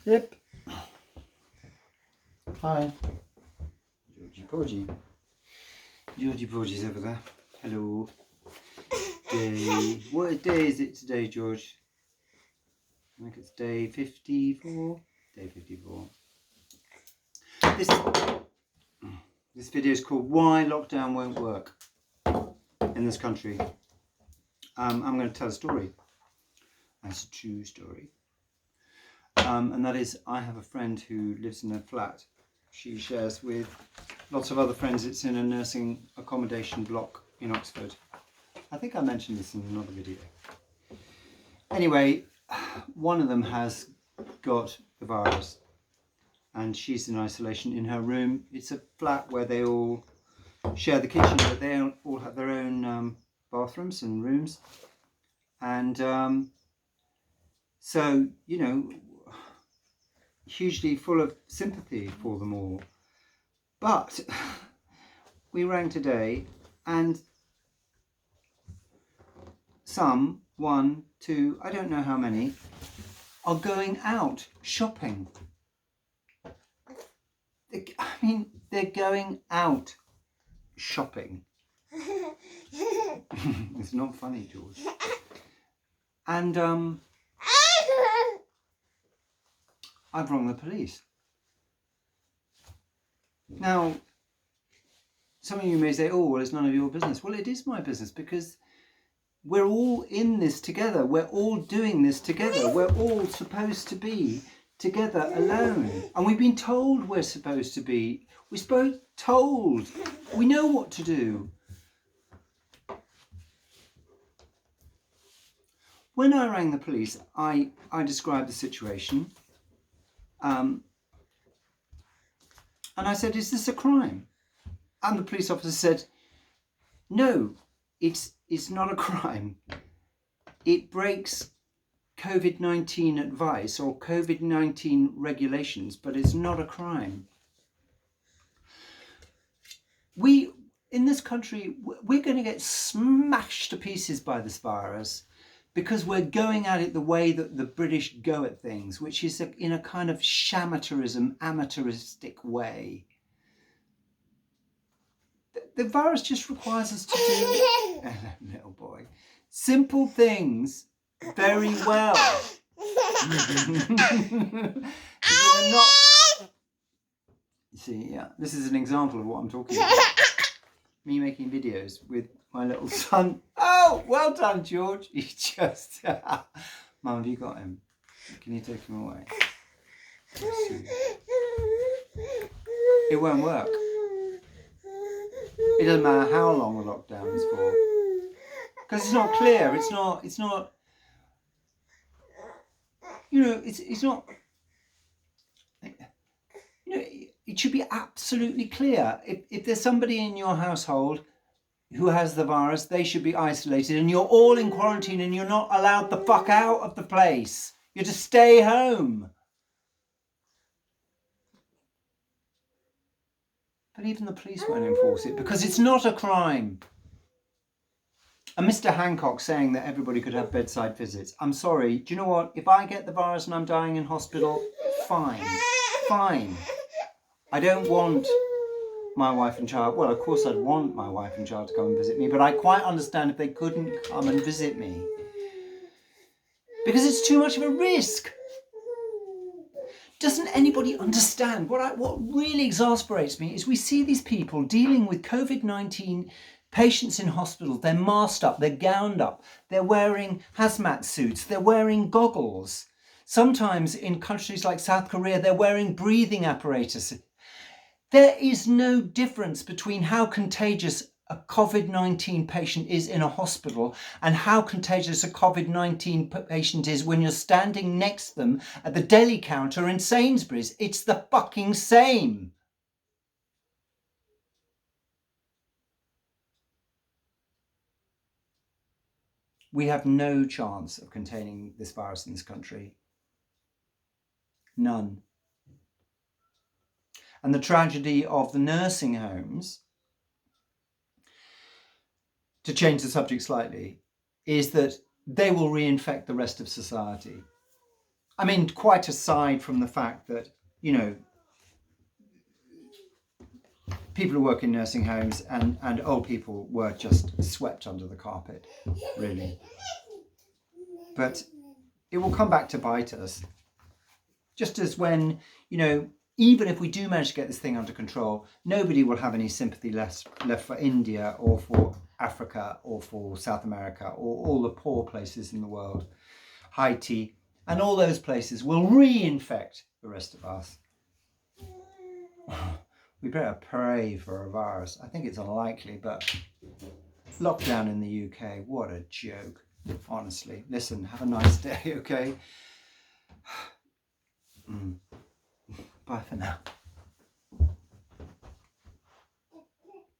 Yep. Hi. Georgie Porgy. Georgie Porgy's over there. Hello. Day. What day is it today, George? I think it's day 54. Day 54. This video is called Why Lockdown Won't Work in this country. I'm going to tell a story. That's a true story. And that is, I have a friend who lives in a flat. She shares with lots of other friends. It's in a nursing accommodation block in Oxford. I think I mentioned this in another video. Anyway, one of them has got the virus and she's in isolation in her room. It's a flat where they all share the kitchen, but they all have their own bathrooms and rooms. And so, you know, hugely full of sympathy for them all. But we rang today and some, 1, 2, I don't know how many, are going out shopping. They're going out shopping. It's not funny, George. And I've rung the police. Now, some of you may say, oh, well, it's none of your business. Well, it is my business because we're all in this together. We're all doing this together. We're all supposed to be together alone. And we've been told we're supposed to be. We're told. We know what to do. When I rang the police, I described the situation. And I said, is this a crime? And the police officer said, no, it's not a crime. It breaks COVID-19 advice or COVID-19 regulations, but it's not a crime. In this country, we're going to get smashed to pieces by this virus because we're going at it the way that the British go at things, which is in a kind of amateuristic way. The virus just requires us to do, little boy, simple things very well. See, yeah, this is an example of what I'm talking about. Me making videos with my little son. Oh, well done, George. He just... Mum, have you got him? Can you take him away? It won't work. It doesn't matter how long the lockdown is for. Because it's not clear. It's not... You know, it's not... You know, it should be absolutely clear. If there's somebody in your household who has the virus, they should be isolated and you're all in quarantine and you're not allowed the fuck out of the place. You're to stay home. But even the police won't enforce it because it's not a crime. And Mr. Hancock saying that everybody could have bedside visits. I'm sorry, do you know what? If I get the virus and I'm dying in hospital, fine. Fine. I don't want my wife and child. Well, of course I'd want my wife and child to come and visit me, but I quite understand if they couldn't come and visit me. Because it's too much of a risk. Doesn't anybody understand? What really exasperates me is we see these people dealing with COVID-19 patients in hospital. They're masked up, they're gowned up, they're wearing hazmat suits, they're wearing goggles. Sometimes in countries like South Korea, they're wearing breathing apparatus. There is no difference between how contagious a COVID-19 patient is in a hospital and how contagious a COVID-19 patient is when you're standing next to them at the deli counter in Sainsbury's. It's the fucking same. We have no chance of containing this virus in this country. None. And the tragedy of the nursing homes, to change the subject slightly, is that they will reinfect the rest of society. I mean, quite aside from the fact that, you know, people who work in nursing homes and old people were just swept under the carpet, really. But it will come back to bite us. Just as when, you know, even if we do manage to get this thing under control, nobody will have any sympathy left for India or for Africa or for South America or all the poor places in the world. Haiti and all those places will reinfect the rest of us. We better pray for a virus. I think it's unlikely, but lockdown in the UK, what a joke, honestly. Listen, have a nice day, okay? Bye for now.